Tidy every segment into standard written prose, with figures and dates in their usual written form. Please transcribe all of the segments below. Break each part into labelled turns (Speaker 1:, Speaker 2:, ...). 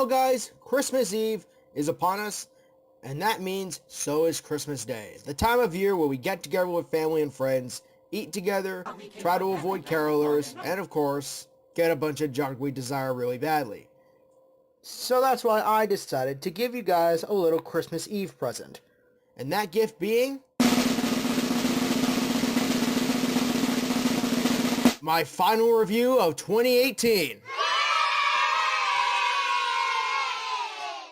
Speaker 1: Well guys, Christmas Eve is upon us, and that means so is Christmas Day. The time of year where we get together with family and friends, eat together, try to avoid carolers, and of course, get a bunch of junk we desire really badly. So that's why I decided to give you guys a little Christmas Eve present. And that gift being my final review of 2018.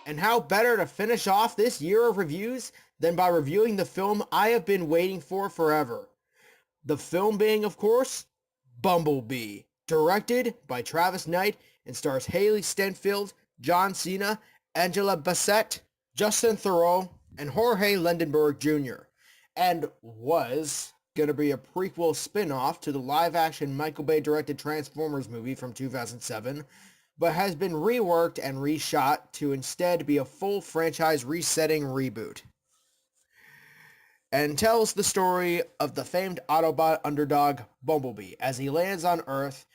Speaker 1: And how better to finish off this year of reviews than by reviewing the film I have been waiting for forever. The film being, of course, Bumblebee, directed by Travis Knight and stars Haley Stenfield, John Cena, Angela Bassett, Justin Theroux, and Jorge Lindenberg Jr., and was going to be a prequel spin-off to the live-action Michael Bay-directed Transformers movie from 2007, but has been reworked and reshot to instead be a full franchise resetting reboot. And tells the story of the famed Autobot underdog Bumblebee as he lands on Earth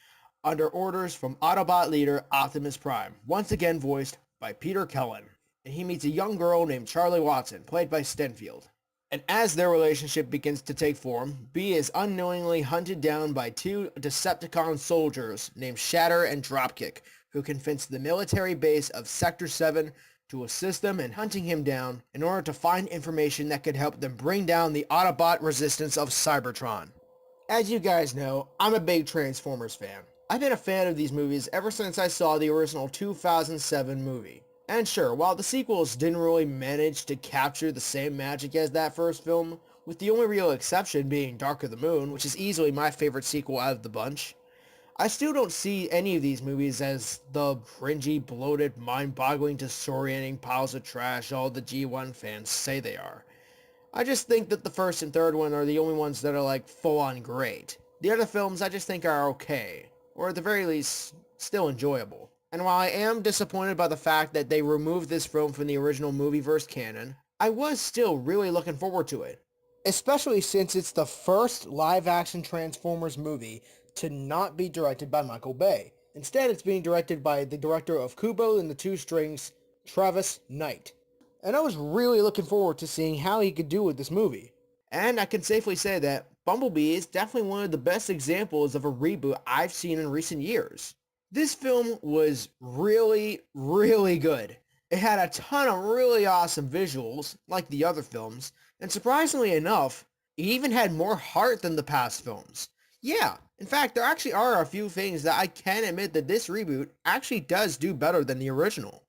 Speaker 1: under orders from Autobot leader Optimus Prime, once again voiced by Peter Cullen. And he meets a young girl named Charlie Watson, played by Stenfield. And as their relationship begins to take form, Bee is unknowingly hunted down by two Decepticon soldiers named Shatter and Dropkick, who convince the military base of Sector 7 to assist them in hunting him down in order to find information that could help them bring down the Autobot resistance of Cybertron. As you guys know, I'm a big Transformers fan. I've been a fan of these movies ever since I saw the original 2007 movie. And sure, while the sequels didn't really manage to capture the same magic as that first film, with the only real exception being Dark of the Moon, which is easily my favorite sequel out of the bunch, I still don't see any of these movies as the cringy, bloated, mind-boggling, disorienting piles of trash all the G1 fans say they are. I just think that the first and third one are the only ones that are like full-on great. The other films I just think are okay, or at the very least, still enjoyable. And while I am disappointed by the fact that they removed this film from the original movieverse canon, I was still really looking forward to it. Especially since it's the first live-action Transformers movie to not be directed by Michael Bay. Instead, it's being directed by the director of Kubo and the Two Strings, Travis Knight. And I was really looking forward to seeing how he could do with this movie. And I can safely say that Bumblebee is definitely one of the best examples of a reboot I've seen in recent years. This film was really, really good. It had a ton of really awesome visuals, like the other films, and surprisingly enough, it even had more heart than the past films. Yeah, in fact, there actually are a few things that I can admit that this reboot actually does do better than the original.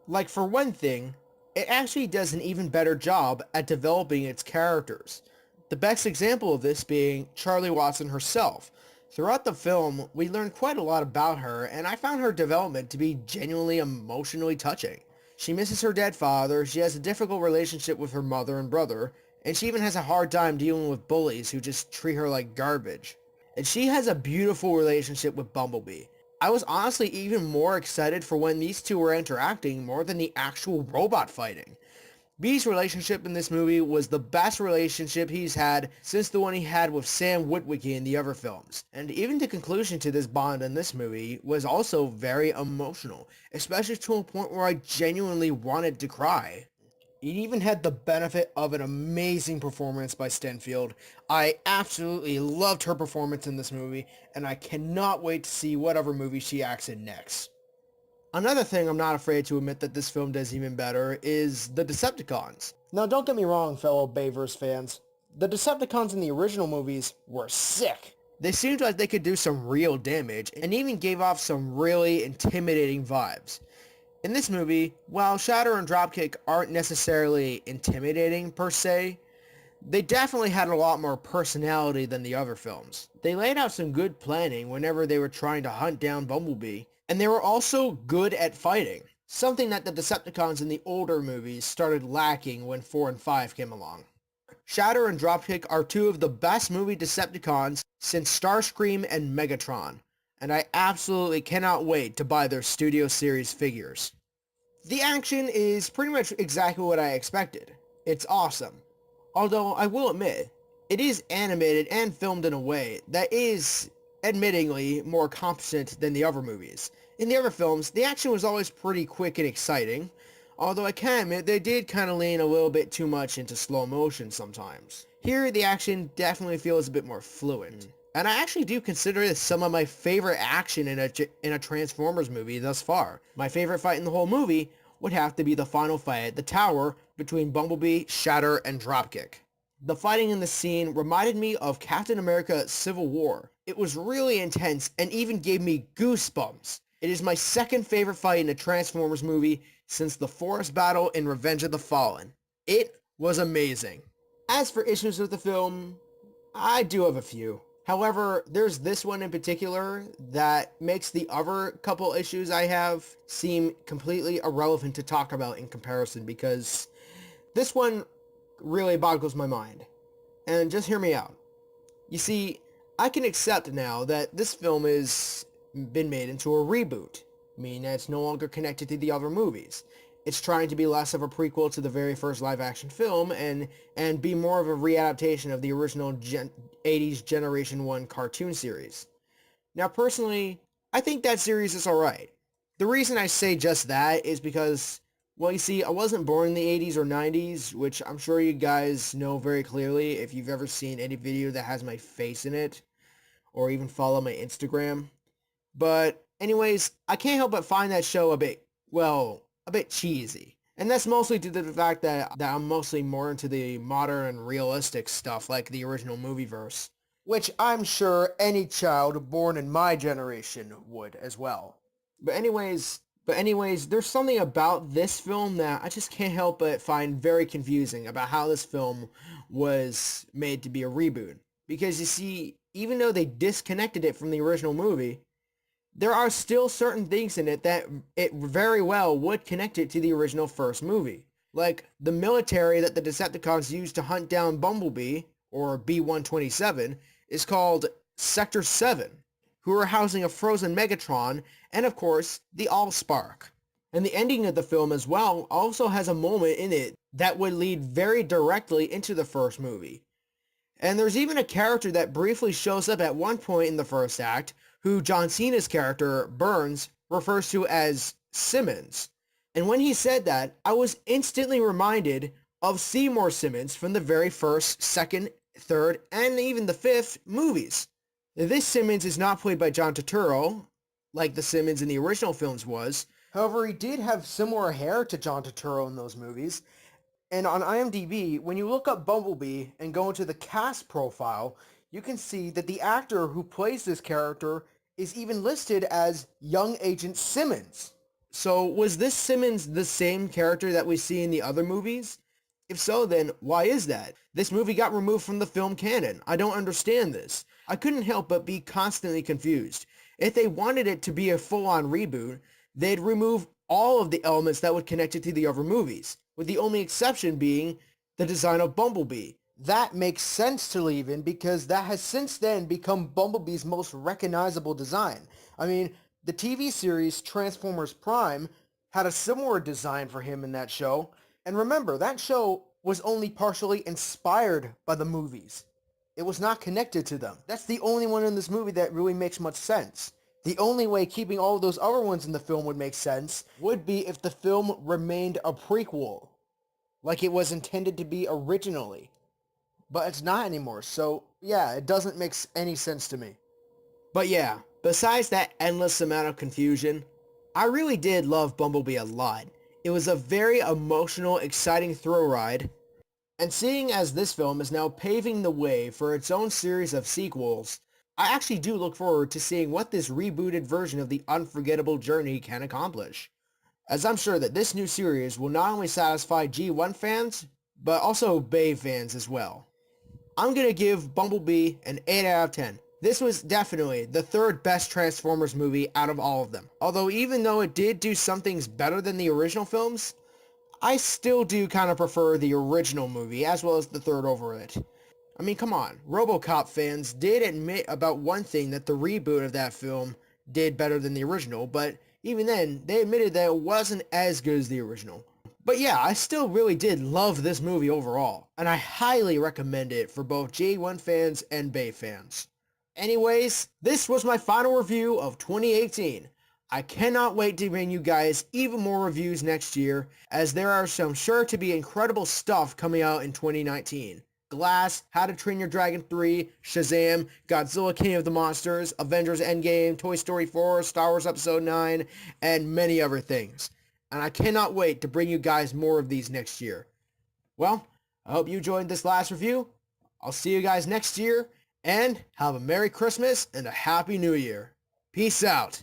Speaker 1: Like for one thing, it actually does an even better job at developing its characters. The best example of this being Charlie Watson herself. Throughout the film, we learned quite a lot about her, and I found her development to be genuinely emotionally touching. She misses her dead father, she has a difficult relationship with her mother and brother, and she even has a hard time dealing with bullies who just treat her like garbage. And she has a beautiful relationship with Bumblebee. I was honestly even more excited for when these two were interacting more than the actual robot fighting. Bee's relationship in this movie was the best relationship he's had since the one he had with Sam Witwicky in the other films. And even the conclusion to this bond in this movie was also very emotional, especially to a point where I genuinely wanted to cry. It even had the benefit of an amazing performance by Stenfield. I absolutely loved her performance in this movie, and I cannot wait to see whatever movie she acts in next. Another thing I'm not afraid to admit that this film does even better is the Decepticons. Now don't get me wrong, fellow Bayverse fans. The Decepticons in the original movies were sick. They seemed like they could do some real damage, and even gave off some really intimidating vibes. In this movie, while Shatter and Dropkick aren't necessarily intimidating per se, they definitely had a lot more personality than the other films. They laid out some good planning whenever they were trying to hunt down Bumblebee, and they were also good at fighting, something that the Decepticons in the older movies started lacking when 4 and 5 came along. Shatter and Dropkick are two of the best movie Decepticons since Starscream and Megatron, and I absolutely cannot wait to buy their Studio Series figures. The action is pretty much exactly what I expected. It's awesome. Although I will admit, it is animated and filmed in a way that is admittingly more competent than the other movies. In the other films, the action was always pretty quick and exciting, although I can admit they did kind of lean a little bit too much into slow motion sometimes. Here, the action definitely feels a bit more fluid. And I actually do consider this some of my favorite action in a Transformers movie thus far. My favorite fight in the whole movie would have to be the final fight at the tower between Bumblebee, Shatter, and Dropkick. The fighting in the scene reminded me of Captain America Civil War. It was really intense and even gave me goosebumps. It is my second favorite fight in a Transformers movie since the forest battle in Revenge of the Fallen. It was amazing. As for issues with the film, I do have a few. However, there's this one in particular that makes the other couple issues I have seem completely irrelevant to talk about in comparison, because this one really boggles my mind. And just hear me out. You see, I can accept now that this film has been made into a reboot, meaning that it's no longer connected to the other movies. It's trying to be less of a prequel to the very first live-action film and be more of a readaptation of the original 80s Generation 1 cartoon series. Now, personally, I think that series is alright. The reason I say just that is because, well, you see, I wasn't born in the 80s or 90s, which I'm sure you guys know very clearly if you've ever seen any video that has my face in it, or even follow my Instagram. But anyways, I can't help but find that show a bit cheesy. And that's mostly due to the fact that I'm mostly more into the modern and realistic stuff like the original movieverse, which I'm sure any child born in my generation would as well. But anyways, there's something about this film that I just can't help but find very confusing about how this film was made to be a reboot. Because you see, even though they disconnected it from the original movie, there are still certain things in it that it very well would connect it to the original first movie. Like the military that the Decepticons used to hunt down Bumblebee, or B-127, is called Sector 7, who are housing a frozen Megatron, and of course, the Allspark. And the ending of the film as well also has a moment in it that would lead very directly into the first movie. And there's even a character that briefly shows up at one point in the first act, who John Cena's character, Burns, refers to as Simmons. And when he said that, I was instantly reminded of Seymour Simmons from the very first, second, third, and even the fifth movies. This Simmons is not played by John Turturro, like the Simmons in the original films was. However, he did have similar hair to John Turturro in those movies. And on IMDb, when you look up Bumblebee and go into the cast profile, you can see that the actor who plays this character is even listed as Young Agent Simmons. So was this Simmons the same character that we see in the other movies? If so, then why is that? This movie got removed from the film canon. I don't understand this. I couldn't help but be constantly confused. If they wanted it to be a full-on reboot, they'd remove all of the elements that would connect it to the other movies, with the only exception being the design of Bumblebee. That makes sense to leave in because that has since then become Bumblebee's most recognizable design. I mean, the TV series Transformers Prime had a similar design for him in that show. And remember, that show was only partially inspired by the movies. It was not connected to them. That's the only one in this movie that really makes much sense. The only way keeping all of those other ones in the film would make sense would be if the film remained a prequel, like it was intended to be originally. But it's not anymore, so yeah, it doesn't make any sense to me. But yeah, besides that endless amount of confusion, I really did love Bumblebee a lot. It was a very emotional, exciting thrill ride, and seeing as this film is now paving the way for its own series of sequels, I actually do look forward to seeing what this rebooted version of the unforgettable journey can accomplish. As I'm sure that this new series will not only satisfy G1 fans, but also Bay fans as well. I'm going to give Bumblebee an 8 out of 10. This was definitely the third best Transformers movie out of all of them. Although even though it did do some things better than the original films, I still do kind of prefer the original movie as well as the third over it. I mean, come on, RoboCop fans did admit about one thing that the reboot of that film did better than the original, but even then, they admitted that it wasn't as good as the original. But yeah, I still really did love this movie overall, and I highly recommend it for both J1 fans and Bay fans. Anyways, this was my final review of 2018. I cannot wait to bring you guys even more reviews next year, as there are some sure to be incredible stuff coming out in 2019. Glass, How to Train Your Dragon 3, Shazam, Godzilla King of the Monsters, Avengers Endgame, Toy Story 4, Star Wars Episode 9, and many other things. And I cannot wait to bring you guys more of these next year. Well, I hope you enjoyed this last review. I'll see you guys next year, and have a Merry Christmas and a Happy New Year. Peace out.